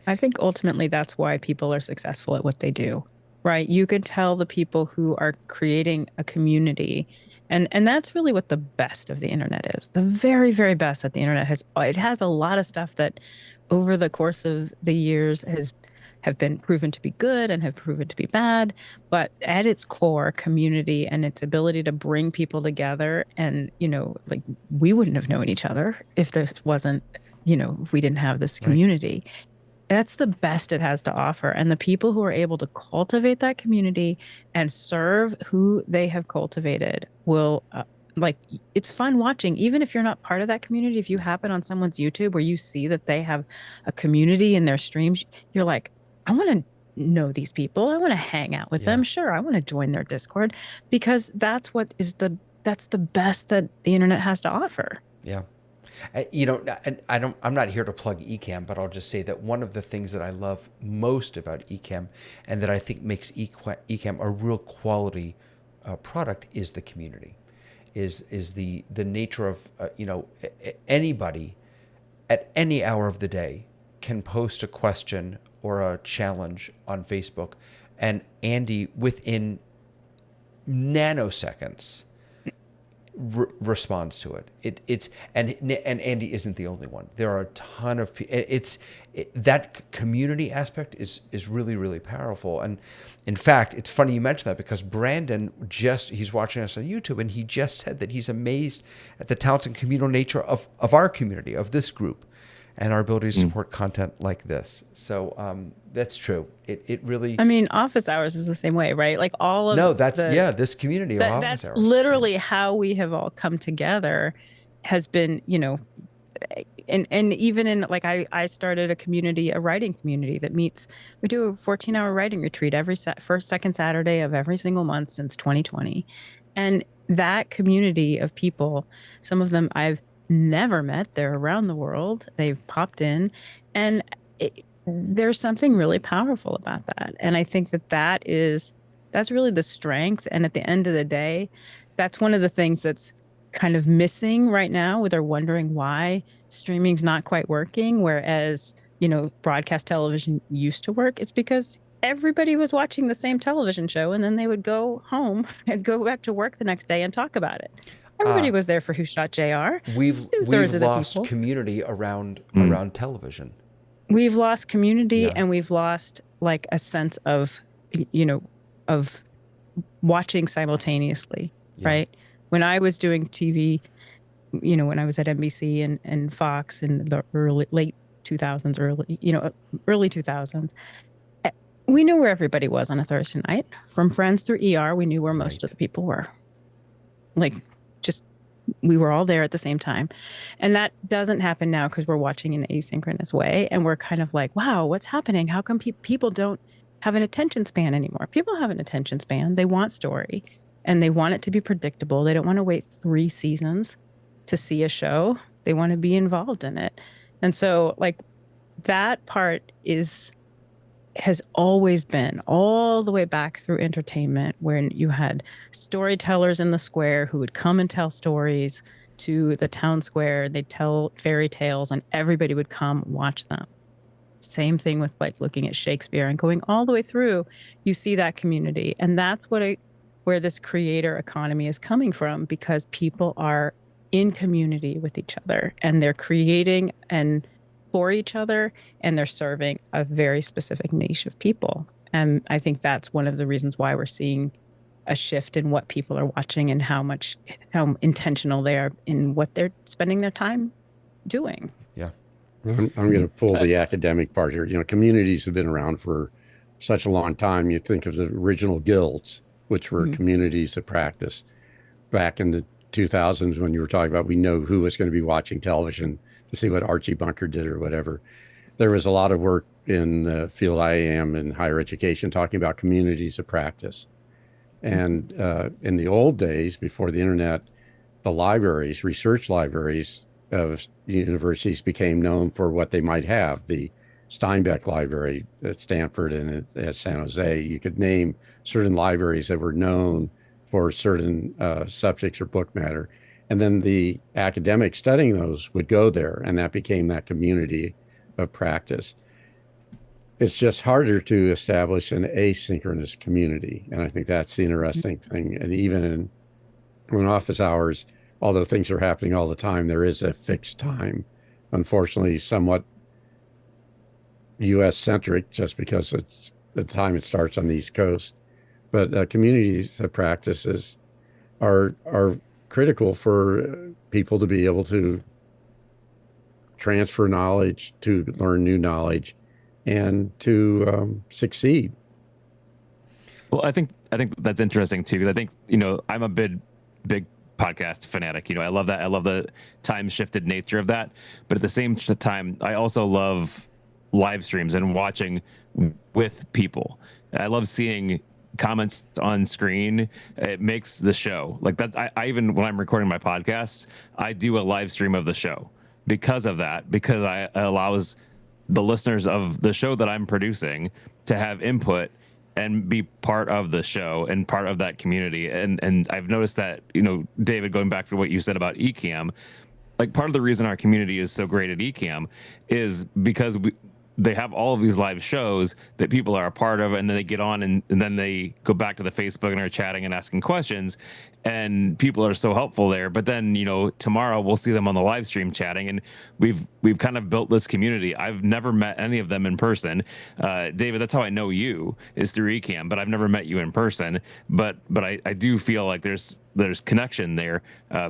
I think ultimately that's why people are successful at what they do, right? You could tell the people who are creating a community. And that's really what the best of the internet is. The very, very best that the internet has. It has a lot of stuff that over the course of the years have been proven to be good and have proven to be bad. But at its core, community and its ability to bring people together. And, like we wouldn't have known each other if this wasn't, if we didn't have this community. Right. That's the best it has to offer. And the people who are able to cultivate that community and serve who they have cultivated will, it's fun watching, even if you're not part of that community. If you happen on someone's YouTube where you see that they have a community in their streams, you're like, I want to know these people. I want to hang out with them. Sure, I want to join their Discord, because that's the best that the internet has to offer. Yeah. I'm not here to plug Ecamm, but I'll just say that one of the things that I love most about Ecamm, and that I think makes Ecamm a real quality product, is the community, is the nature of anybody at any hour of the day can post a question or a challenge on Facebook, and Andy within nanoseconds responds to it. And Andy isn't the only one. There are a ton of people. That community aspect is really, really powerful. And in fact, it's funny you mentioned that, because Brandon he's watching us on YouTube, and he just said that he's amazed at the talented communal nature of our community, of this group. and our ability to support content like this. So that's true. It really. I mean, office hours is the same way, right? Like all of No, that's this community of office that's hours. literally how we have all come together has been, and even in like I started a writing community that meets. We do a 14-hour writing retreat every first second Saturday of every single month since 2020, and that community of people, some of them I've never met. They're around the world. They've popped in, and there's something really powerful about that. And I think that's really the strength. And at the end of the day, that's one of the things that's kind of missing right now, where they're wondering why streaming's not quite working, whereas broadcast television used to work. It's because everybody was watching the same television show, and then they would go home and go back to work the next day and talk about it. Everybody was there for Who Shot JR. We've lost community around television. We've lost community, and we've lost like a sense of of watching simultaneously, right? When I was doing TV, when I was at NBC and Fox in the late 2000s, early 2000s, we knew where everybody was on a Thursday night. From Friends through ER, we knew where most of the people were. Like, just we were all there at the same time. And that doesn't happen now because we're watching in an asynchronous way. And we're kind of like, wow, what's happening? How come people don't have an attention span anymore? People have an attention span. They want story, and they want it to be predictable. They don't want to wait 3 seasons to see a show. They want to be involved in it. And so like that part has always been all the way back through entertainment, when you had storytellers in the square who would come and tell stories to the town square. They'd tell fairy tales, and everybody would come watch them. Same thing with like looking at Shakespeare and going all the way through. You see that community, and that's where this creator economy is coming from, because people are in community with each other, and they're creating and for each other, and they're serving a very specific niche of people. And I think that's one of the reasons why we're seeing a shift in what people are watching and how intentional they are in what they're spending their time doing. Yeah. I'm going to pull the academic part here. Communities have been around for such a long time. You think of the original guilds, which were communities of practice. Back in the 2000s, when you were talking about, we know who was going to be watching television to see what Archie Bunker did or whatever. There was a lot of work in the field I am in higher education talking about communities of practice. And in the old days, before the internet, the libraries, research libraries of universities became known for what they might have. The Steinbeck Library at Stanford and at San Jose, you could name certain libraries that were known for certain subjects or book matter. And then the academics studying those would go there, and that became that community of practice. It's just harder to establish an asynchronous community. And I think that's the interesting thing. And even in office hours, although things are happening all the time, there is a fixed time. Unfortunately, somewhat US centric, just because it's the time it starts on the East Coast. But communities of practices are critical for people to be able to transfer knowledge, to learn new knowledge, and to succeed. Well, I think that's interesting too, because I think I'm a big podcast fanatic. I love that. I love the time shifted nature of that. But at the same time, I also love live streams and watching with people. I love seeing comments on screen. It makes the show like that. I even when I'm recording my podcasts, I do a live stream of the show because of that, because it allows the listeners of the show that I'm producing to have input and be part of the show and part of that community. And I've noticed that, David, going back to what you said about Ecamm, like part of the reason our community is so great at Ecamm is because they have all of these live shows that people are a part of, and then they get on and then they go back to the Facebook and are chatting and asking questions, and people are so helpful there. But then, tomorrow we'll see them on the live stream chatting, and we've kind of built this community. I've never met any of them in person. David, that's how I know you, is through Ecamm, but I've never met you in person. But I do feel like there's connection there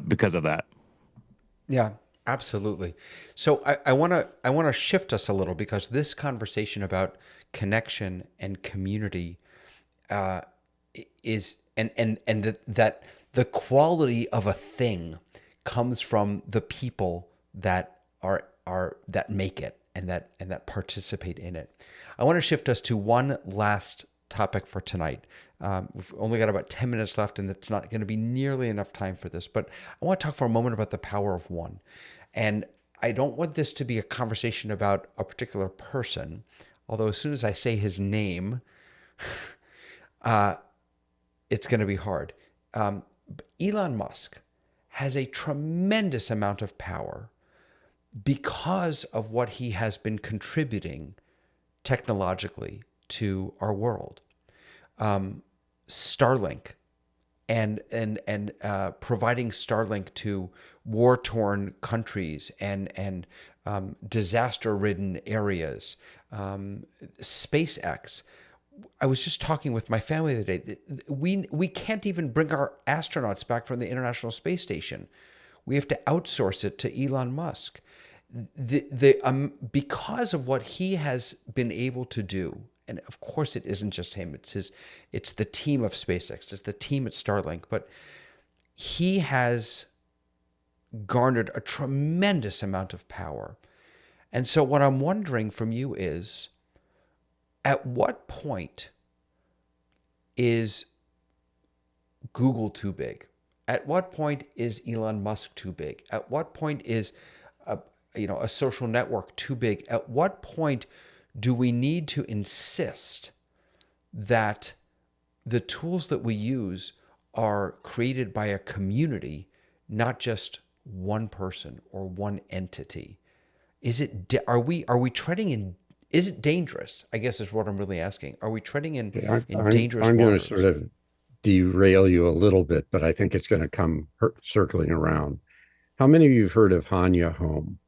because of that. Yeah. Absolutely. So I want to shift us a little, because this conversation about connection and community uh, is that the quality of a thing comes from the people that are that make it and that participate in it. I want to shift us to one last topic for tonight. We've only got about 10 minutes left, and it's not going to be nearly enough time for this, but I want to talk for a moment about the power of one. And I don't want this to be a conversation about a particular person, although as soon as I say his name, it's going to be hard. Elon Musk has a tremendous amount of power because of what he has been contributing technologically to our world. Starlink and providing Starlink to war-torn countries and disaster-ridden areas. SpaceX. I was just talking with my family the other day. We can't even bring our astronauts back from the International Space Station. We have to outsource it to Elon Musk. Because of what he has been able to do, and of course it isn't just him, it's the team of SpaceX, it's the team at Starlink, but he has garnered a tremendous amount of power. And so what I'm wondering from you is, at what point is Google too big? At what point is Elon Musk too big? At what point is a social network too big? At what point do we need to insist that the tools that we use are created by a community, not just one person or one entity? Are we treading in? Is it dangerous? I guess is what I'm really asking. Are we treading in dangerous I'm going to waters? sort of derail you a little bit, but I think it's going to come circling around. How many of you have heard of Hanya Home?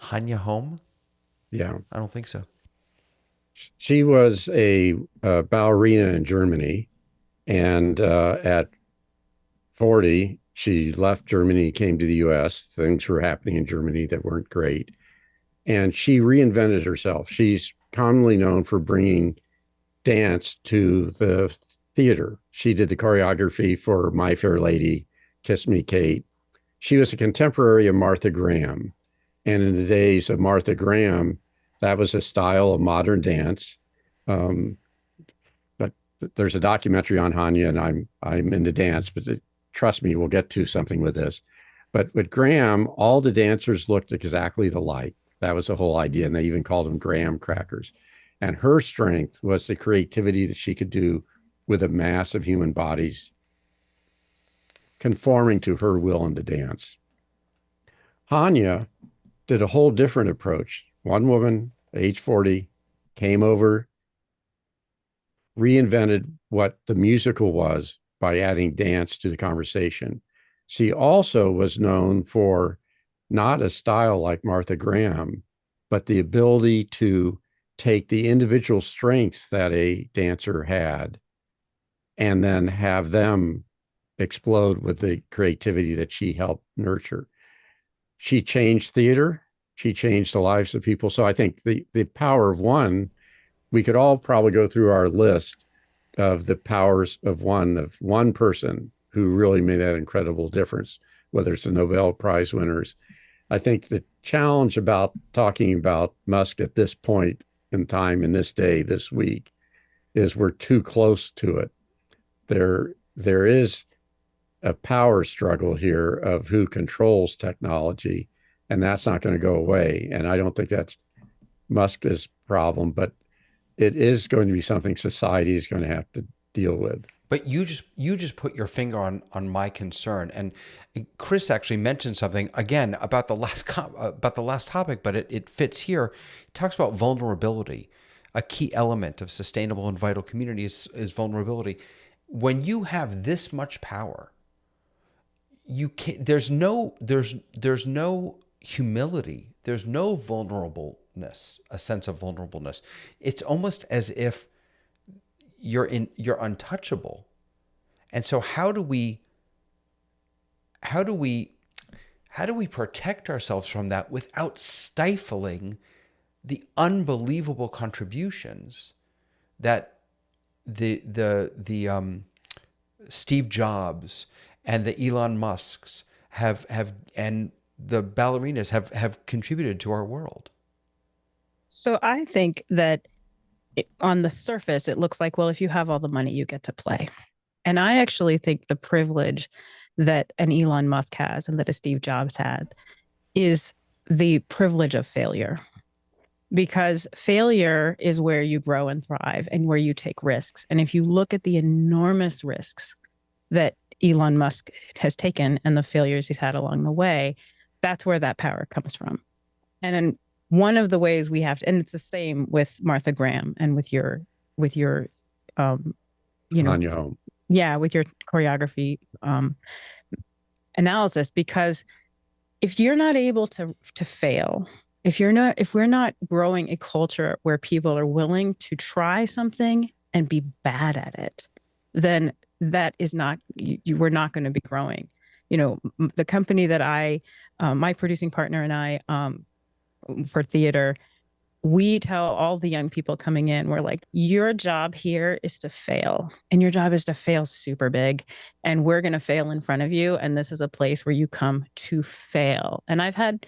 Hanya Home? Yeah. I don't think so. She was a ballerina in Germany, and at 40, she left Germany, came to the US. Things were happening in Germany that weren't great. And she reinvented herself. She's commonly known for bringing dance to the theater. She did the choreography for My Fair Lady, Kiss Me, Kate. She was a contemporary of Martha Graham. And in the days of Martha Graham, that was a style of modern dance. But there's a documentary on Hanya, and I'm into dance, but trust me, we'll get to something with this. But with Graham, all the dancers looked exactly alike. That was the whole idea. And they even called them Graham crackers. And her strength was the creativity that she could do with a mass of human bodies conforming to her will in the dance. Hanya did a whole different approach. One woman, age 40, came over, reinvented what the musical was by adding dance to the conversation. She also was known for not a style like Martha Graham, but the ability to take the individual strengths that a dancer had and then have them explode with the creativity that she helped nurture. She changed theater. She changed the lives of people. So I think the power of one, we could all probably go through our list of the powers of one person who really made that incredible difference, whether it's the Nobel Prize winners. I think the challenge about talking about Musk at this point in time, in this day, this week, is we're too close to it. There is a power struggle here of who controls technology, and that's not going to go away. And I don't think that's Musk's problem, but it is going to be something society is going to have to deal with. But you just put your finger on my concern, and Chris actually mentioned something again about the last topic, but it fits here. He talks about vulnerability. A key element of sustainable and vital communities is vulnerability. When you have this much power, you can't. There's no humility. There's no vulnerableness. A sense of vulnerableness. It's almost as if you're untouchable. And so how do we how do we protect ourselves from that without stifling the unbelievable contributions that the Steve Jobs and the Elon Musks have and the ballerinas have contributed to our world? So I think that on the surface, it looks like, well, if you have all the money, you get to play. And I actually think the privilege that an Elon Musk has and that a Steve Jobs had is the privilege of failure. Because failure is where you grow and thrive and where you take risks. And if you look at the enormous risks that Elon Musk has taken and the failures he's had along the way, that's where that power comes from. And in one of the ways we have to, and it's the same with Martha Graham and with your Anya Home. Yeah, with your choreography analysis, because if you're not able to fail, if we're not growing a culture where people are willing to try something and be bad at it, then that is not, we're not going to be growing. The company that my producing partner and I, for theater, we tell all the young people coming in, we're like, your job here is to fail, and your job is to fail super big, and we're going to fail in front of you. And this is a place where you come to fail. And I've had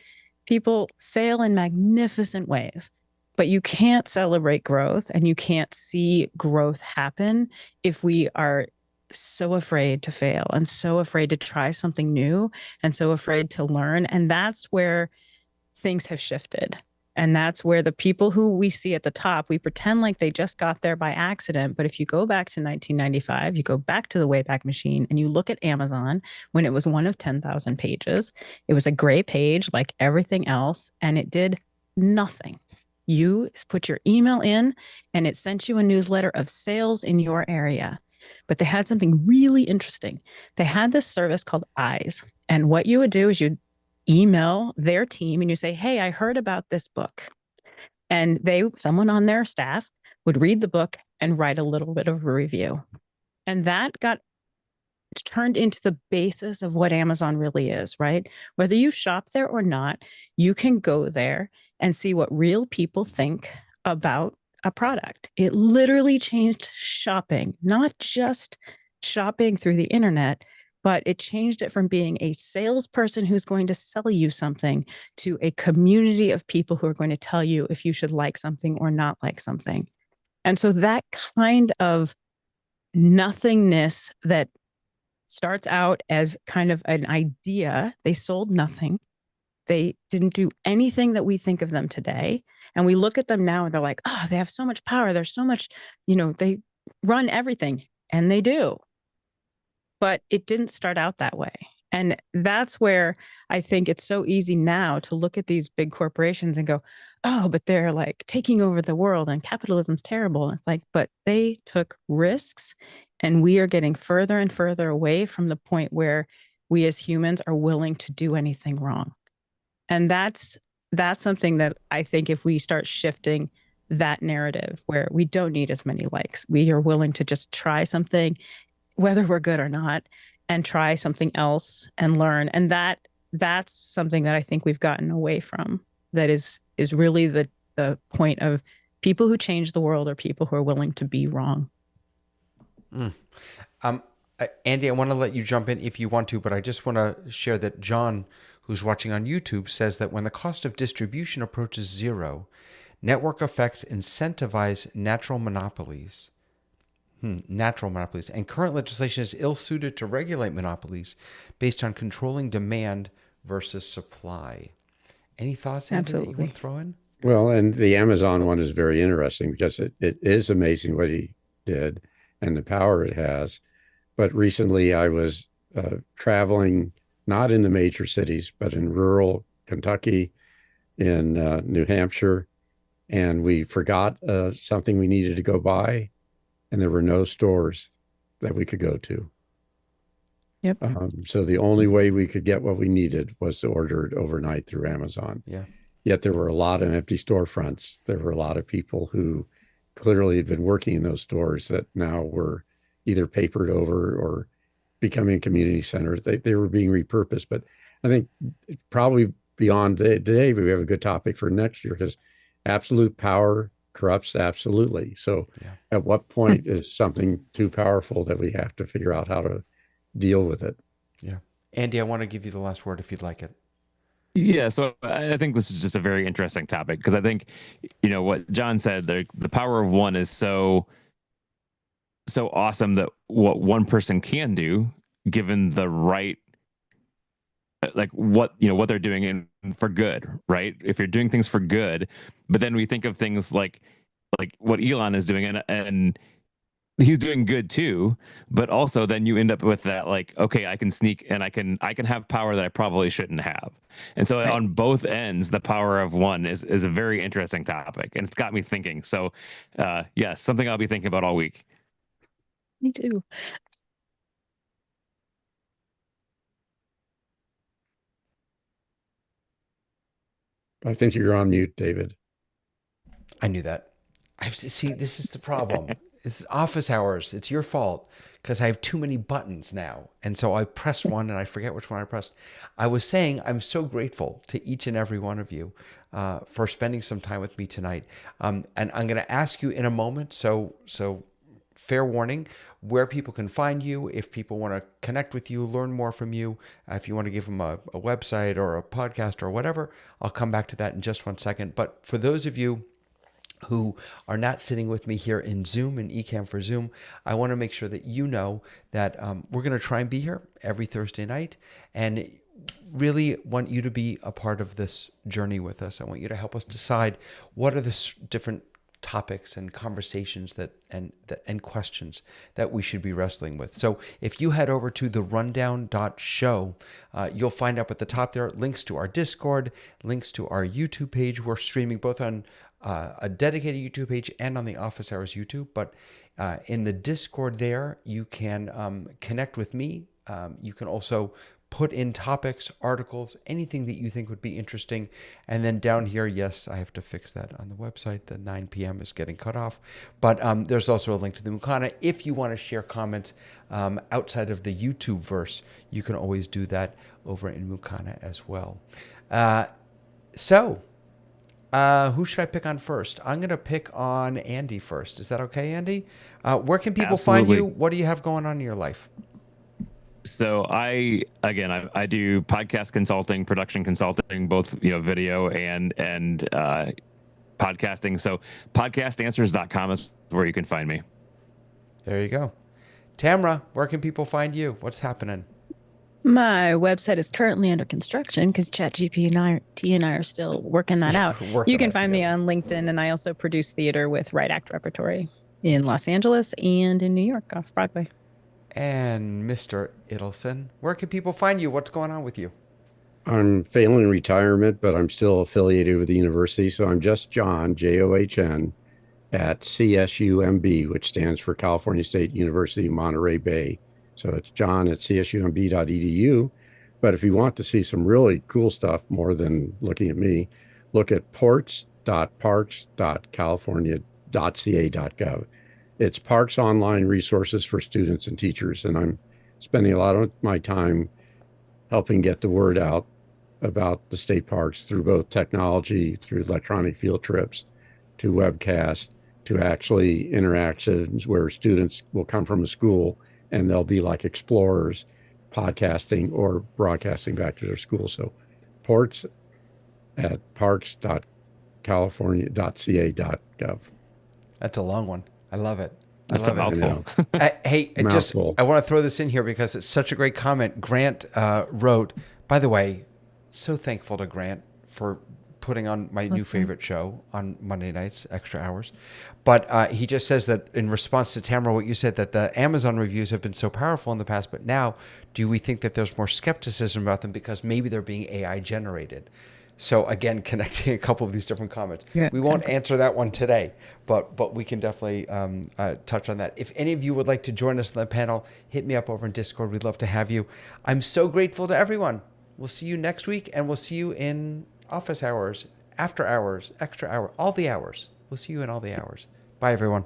people fail in magnificent ways, but you can't celebrate growth and you can't see growth happen if we are so afraid to fail and so afraid to try something new and so afraid to learn. And that's where things have shifted. And that's where the people who we see at the top, we pretend like they just got there by accident. But if you go back to 1995, you go back to the Wayback Machine and you look at Amazon when it was one of 10,000 pages, it was a gray page like everything else, and it did nothing. You put your email in and it sent you a newsletter of sales in your area. But they had something really interesting. They had this service called Eyes. And what you would do is you'd email their team and you say, hey, I heard about this book. And someone on their staff would read the book and write a little bit of a review. And that got turned into the basis of what Amazon really is, right? Whether you shop there or not, you can go there and see what real people think about a product. It literally changed shopping, not just shopping through the internet, but it changed it from being a salesperson who's going to sell you something to a community of people who are going to tell you if you should like something or not like something. And so that kind of nothingness that starts out as kind of an idea, they sold nothing. They didn't do anything that we think of them today. And we look at them now and they're like, oh, they have so much power. There's so much, they run everything. And they do. But it didn't start out that way. And that's where I think it's so easy now to look at these big corporations and go, oh, but they're like taking over the world and capitalism's terrible. It's like, but they took risks, and we are getting further and further away from the point where we as humans are willing to do anything wrong. And that's something that I think if we start shifting that narrative where we don't need as many likes, we are willing to just try something, whether we're good or not, and try something else and learn. And that's something that I think we've gotten away from. That is really the point of people who change the world are people who are willing to be wrong. Andy, I want to let you jump in if you want to, but I just want to share that John, who's watching on YouTube, says that when the cost of distribution approaches zero, network effects incentivize natural monopolies. And current legislation is ill-suited to regulate monopolies based on controlling demand versus supply. Any thoughts, Andy, that you want to throw in? Well, and the Amazon one is very interesting because it is amazing what he did and the power it has. But recently I was traveling, not in the major cities, but in rural Kentucky, in New Hampshire, and we forgot something we needed to go buy, and there were no stores that we could go to. Yep. So the only way we could get what we needed was to order it overnight through Amazon. Yeah. Yet there were a lot of empty storefronts. There were a lot of people who clearly had been working in those stores that now were either papered over or becoming a community center. They were being repurposed. But I think probably beyond today, we have a good topic for next year because absolute power corrupts absolutely. So, Yeah. at what point is something too powerful that we have to figure out how to deal with it? Yeah. Andy, I want to give you the last word if you'd like it. Yeah, so I think this is just a very interesting topic because I think, what John said, the power of one is so awesome that what one person can do, given the right, like what they're doing in for good, right? If you're doing things for good, but then we think of things like what Elon is doing, and he's doing good too, but also then you end up with that, like, okay, I can sneak and I can have power that I probably shouldn't have. And so Right. on both ends, the power of one is a very interesting topic, and it's got me thinking. So yeah, something I'll be thinking about all week. Me too. I think you're on mute, David. I knew that. I have to see. This is the problem. It's office hours. It's your fault because I have too many buttons now, and so I pressed one and I forget which one I pressed. I was saying I'm so grateful to each and every one of you for spending some time with me tonight, and I'm going to ask you in a moment. So fair warning, where people can find you, if people want to connect with you, learn more from you, if you want to give them a website or a podcast or whatever. I'll come back to that in just 1 second. But for those of you who are not sitting with me here in Zoom and Ecamm for Zoom, I want to make sure that you know that we're going to try and be here every Thursday night, and really want you to be a part of this journey with us. I want you to help us decide what are the different topics and conversations and questions that we should be wrestling with. So if you head over to the rundown.show, you'll find up at the top there links to our Discord, links to our YouTube page. We're streaming both on a dedicated YouTube page and on the Office Hours YouTube. But in the Discord there, you can connect with me. You can also put in topics, articles, anything that you think would be interesting. And then down here, yes, I have to fix that on the website. The 9 p.m. is getting cut off. But there's also a link to the Mukana. If you want to share comments outside of the YouTube verse, you can always do that over in Mukana as well. So who should I pick on first? I'm going to pick on Andy first. Is that okay, Andy? Where can people find you? What do you have going on in your life? So I do podcast consulting, production consulting, both video and podcasting. So podcastanswers.com is where you can find me. There you go. Tamra, where can people find you? What's happening? My website is currently under construction because ChatGPT and I are still working that out. You can find me on LinkedIn, and I also produce theater with Right Act Repertory in Los Angeles and in New York off Broadway. And Mr. Idelson, where can people find you? What's going on with you? I'm failing retirement, but I'm still affiliated with the university. So I'm just John, John, at CSUMB, which stands for California State University, Monterey Bay. So it's John at csumb.edu. But if you want to see some really cool stuff more than looking at me, look at ports.parks.california.ca.gov. It's Parks online resources for students and teachers. And I'm spending a lot of my time helping get the word out about the state parks through both technology, through electronic field trips, to webcasts, to actually interactions where students will come from a school and they'll be like explorers podcasting or broadcasting back to their school. So ports at parks.california.ca.gov. That's a long one. I love it. That's a mouthful. Hey, I want to throw this in here because it's such a great comment. Grant wrote, by the way, so thankful to Grant for putting on my new favorite show on Monday nights, Extra Hours. But he just says that in response to Tamara, what you said, that the Amazon reviews have been so powerful in the past, but now do we think that there's more skepticism about them because maybe they're being AI generated? So again, connecting a couple of these different comments. Yeah, we won't answer that one today, but we can definitely touch on that. If any of you would like to join us on the panel, hit me up over in Discord. We'd love to have you. I'm so grateful to everyone. We'll see you next week, and we'll see you in office hours, after hours, extra hour, all the hours. We'll see you in all the hours. Bye, everyone.